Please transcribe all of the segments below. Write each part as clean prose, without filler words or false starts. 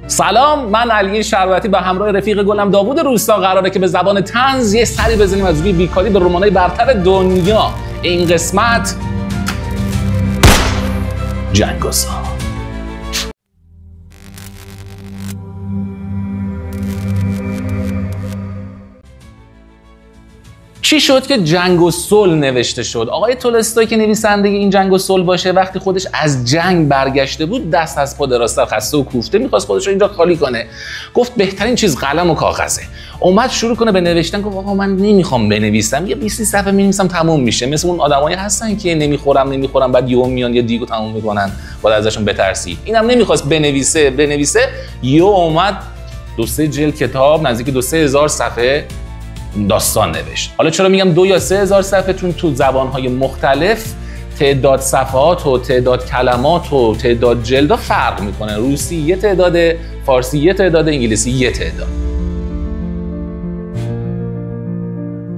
سلام، من علی شربتی به همراه رفیق گلم داوود روستا قراره که به زبان طنز یه سری بزنیم از روی بیکاری به رمانای برتر دنیا. این قسمت جنگ و صلح. چی شد که جنگ و صلح نوشته شد؟ آقای تولستوی که نویسنده این جنگ و صلح باشه، وقتی خودش از جنگ برگشته بود دست از پا دراستر خسته و کوفته می‌خواست خودش رو اینجا خالی کنه. گفت بهترین چیز قلم و کاغذه. اومد شروع کنه به نوشتن. گفت آقا من نمیخوام بنویسم، یه 20 صفحه می‌نویسم تموم میشه. مثل اون آدمایی هستن که نمیخورم بعد یهو میان یه دیگو تموم میکنن، بعد ازشون بترسی. اینم نمیخواست بنویسه یهو اومد 2-3 جلد کتاب نزدیک 2-3 هزار صفحه داستان نوشت. حالا چرا میگم 2 یا 3 هزار صفحه؟ چون تو زبان‌های مختلف تعداد صفحات و تعداد کلمات و تعداد جلدها فرق میکنه. روسی یه تعداد، فارسی یه تعداد، انگلیسی یه تعداد.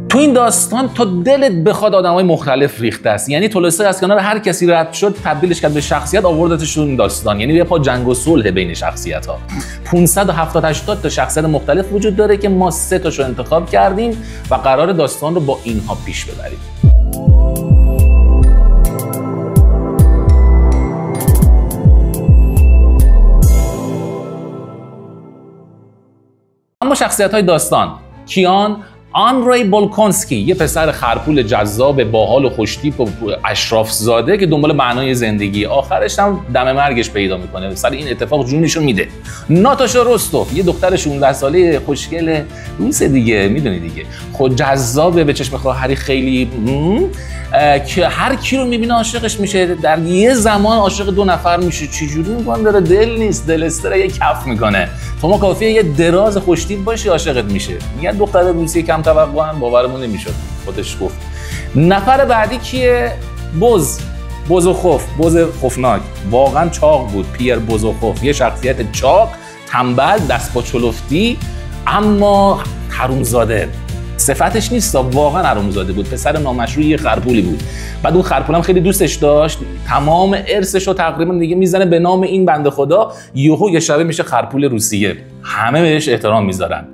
تو این داستان تا دلت بخواد آدمای مختلف ریخته است. یعنی تولستوی از کنار هر کسی رد شد تبدیلش کرد به شخصیت، آوردتش تو این داستان. یعنی یه پا جنگ و صلح بین شخصیت‌ها. 570-80 تا شخصیت مختلف وجود داره که ما 3 تاشو انتخاب کردیم و قرار داستان رو با اینها پیش ببریم. اما شخصیت‌های داستان کیان؟ آندری بولکونسکی، یه پسر خرپول جذاب باحال و خوشتیپ و اشراف زاده که دنبال معنای زندگی، آخرش هم دم مرگش پیدا میکنه، سر این اتفاق جونشو میده. ناتاشا روستوف، یه دختر 16 ساله خوشگل روس دیگه، میدونی دیگه، خود جذابه، به چشم خواهری خیلی که هر کی رو میبینه عاشقش میشه. در یه زمان عاشق 2 نفر میشه. چجوری میکنه؟ داره دل نیست، دل استره یه کف میکنه. تو ما کافیه یه دراز خوشتیپ باشی عاشقت میشه. میگن دختر روسی کم توقعن، باورمون نمیشد. خودش گفت. نفر بعدی کیه؟ بوزوخوف، بوز خوفناک. واقعا چاق بود. پیر بوزوخوف، یه شخصیت چاق، تنبل، دست با چلفتی، اما حرومزاده. صفتش نیست، واقعا حرومزاده بود. پسر نامشروع یه خرپولی بود. بعد اون خرپولم خیلی دوستش داشت. تمام ارثش رو تقریبا دیگه میزنه به نام این بنده خدا. یهو یه شبه میشه خرپول روسیه. همه بهش احترام میذارن.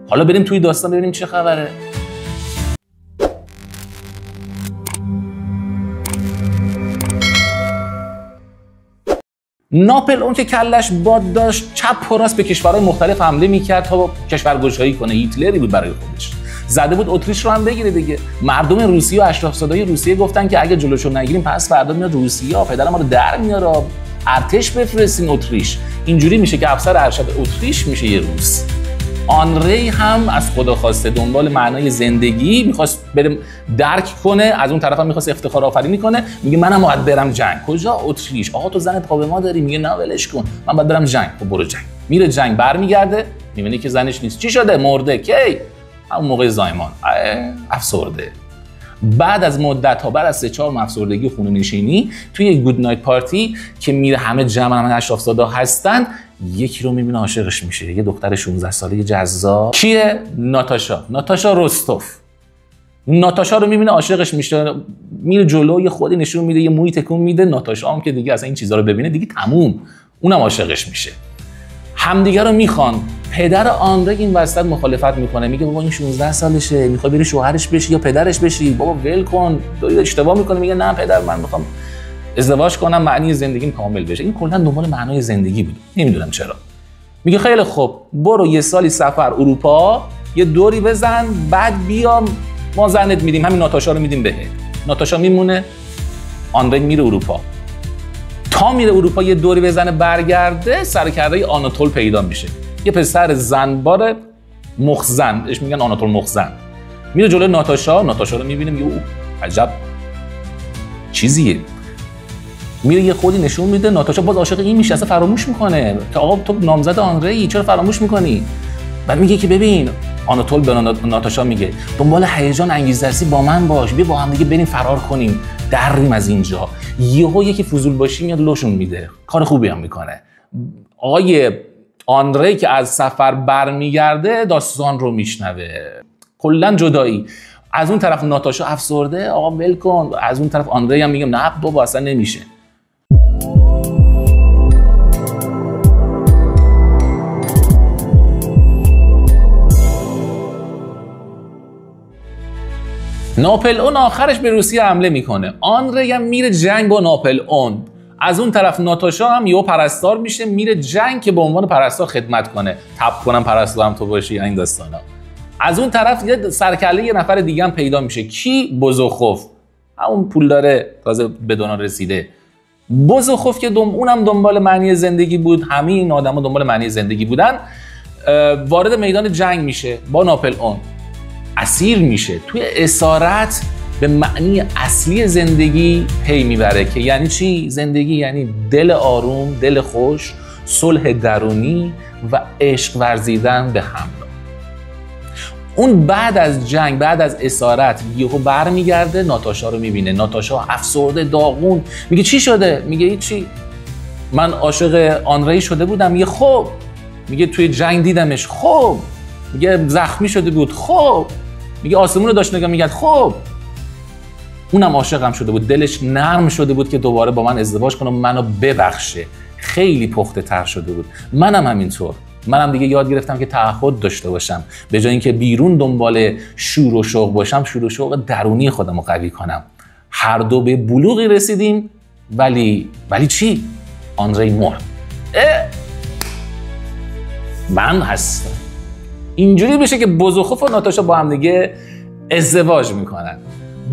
حالا بریم توی داستان ببینیم چه خبره. ناپلئون که کلش باد داشت، چپ و راست به کشورهای مختلف حمله میکرد تا کشورگشایی کنه. هیتلری بود برای خودش. زده بود اتریش رو هم بگیره دیگه. مردم روسیه و اشراف‌زاده‌های روسیه گفتن که اگه جلوشو نگیریم پس فردا میاد روسیه، پدر ما رو در میاره، ارتش بفرستین اتریش. اینجوری میشه که افسر ارشد اتریش میشه یه روس. آنری هم از خدا خواسته دنبال معنای زندگی میخواست بره درک کنه، از اون طرف هم میخواست افتخار آفرینی کنه. میگه منم باید برم جنگ. کجا؟ اتریش. آقا تو زن پا به ما داری؟ میگه نه ولش کن، من باید برم جنگ. خب برو جنگ. میره جنگ، برمیگرده میبینه که زنش نیست. چی شده؟ مرده. کی؟ همون موقع زایمان. افسرده. بعد از مدت ها، بعد از 3-4 ماه افسردگی خونه نشینی، توی یک گود نایت پارتی که میره همه همه اشراف‌زاده هستن، یکی رو میبینه عاشقش میشه. یه دختر 16 ساله جذاب. کیه؟ ناتاشا روستوف. ناتاشا رو میبینه عاشقش میشه. میره جلو، یه خودی نشون میده، یه موی تکون میده. ناتاشا هم که دیگه اصلا این چیزا رو ببینه دیگه تموم، اونم عاشقش میشه. همدیگه رو میخوان. پدر آندری این وسط مخالفت میکنه، میگه بابا این 16 سالشه، میخوای بری شوهرش بشی یا پدرش بشی؟ بابا ول کن، داری اشتباه میکنه. میگه نه پدر، من میخوام ازدواج کنم، معنی زندگیم کامل بشه. این کلا دنبال معنای زندگی بود، نمیدونم چرا. میگه خیلی خوب، برو یه سالی سفر اروپا، یه دوری بزن، بعد بیا ما زنت میدیم، همین ناتاشا رو میدیم بهت. ناتاشا میمونه، آندری میره اروپا. تا میره اروپا یه دوری بزنه برگرده، سرکرده آناتول پیدا میشه. یه پسر زنبار مخزن، اش میگن آناتول مخزن. میره جلوی ناتاشا رو میبینه، میگه او عجب چیزیه. میره یه خودی نشون میده. ناتاشا باز عاشق این میشه، اصلا فراموش میکنه که آقا تو نامزد آنری، چرا فراموش میکنی؟ بعد میگه که ببین، آناتول به ناتاشا میگه دنبال هیجان انگیزشی با من باش، بیا با هم دیگه بریم فرار کنیم، دریم از اینجا. یهو یکی فضول باشی میاد لوشون میده، کار خوبی هم میکنه. آقای آندری که از سفر برمیگرده داستان رو میشنوه. کلا جدایی. از اون طرف ناتاشا افسرده، آقا ول کن. از اون طرف آندری هم میگه نه بابا اصلا نمیشه. ناپلئون آخرش به روسیه حمله میکنه، آندری هم میره جنگ با ناپلئون. از اون طرف ناتاشا هم یهو پرستار میشه، میره جنگ که به عنوان پرستار خدمت کنه، تپ کنم پرستارم تو باشی، این داستانا. از اون طرف یه سرکله یه نفر دیگه هم پیدا میشه، کی؟ بوزوخوف، همون پول داره تازه به دنیا رسیده. بوزوخوف که اونم دنبال معنی زندگی بود، همه این آدما دنبال معنی زندگی بودن. وارد میدان جنگ میشه با ناپلئون، اسیر میشه، توی اسارت به معنی اصلی زندگی پی میبره که یعنی چی؟ زندگی یعنی دل آروم، دل خوش، صلح درونی و عشق ورزیدن به همراه. اون بعد از جنگ، بعد از اسارت یهو برمیگرده، ناتاشا رو میبینه. ناتاشا افسرده، داغون، میگه چی شده؟ میگه چی؟ من عاشق آندری شده بودم. میگه خب. میگه توی جنگ دیدمش. خب. میگه زخمی شده بود. خب. میگه آسمون رو داشت نگاه میگه. خب. اونم عاشقم شده بود، دلش نرم شده بود که دوباره با من ازدواج کنه، منو ببخشه. خیلی پخته تر شده بود. منم همینطور. منم دیگه یاد گرفتم که تعهد داشته باشم، به جای اینکه بیرون دنبال شور و شوق باشم، شور و شوق درونی خودم رو قوی کنم. هر دو به بلوغی رسیدیم، ولی چی؟ آندری مرد. من هستم. اینجوری بشه که بوزوخوف و ناتاشا با هم دیگه ازدواج میکنن.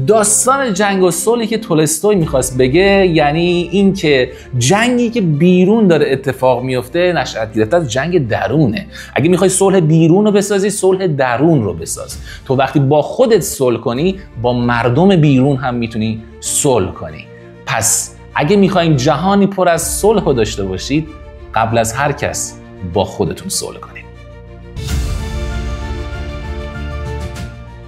داستان جنگ و صلحی که تولستوی میخواست بگه یعنی این که جنگی که بیرون داره اتفاق میفته نشأت گرفته از جنگ درونه. اگه میخوای صلح بیرون رو بسازی، صلح درون رو بساز. تو وقتی با خودت صلح کنی، با مردم بیرون هم میتونی صلح کنی. پس اگه میخواین جهانی پر از صلح رو داشته باشید، قبل از هر کس با خودتون صلح کنید.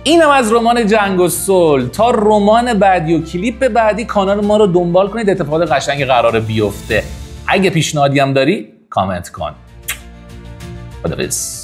اینم از رمان جنگ و صلح. تا رمان بعدی و کلیپ بعدی کانال ما رو دنبال کنید، اتفاقات قشنگی قراره بیفته. اگه پیشنهادی هم داری کامنت کن. خداحافظ.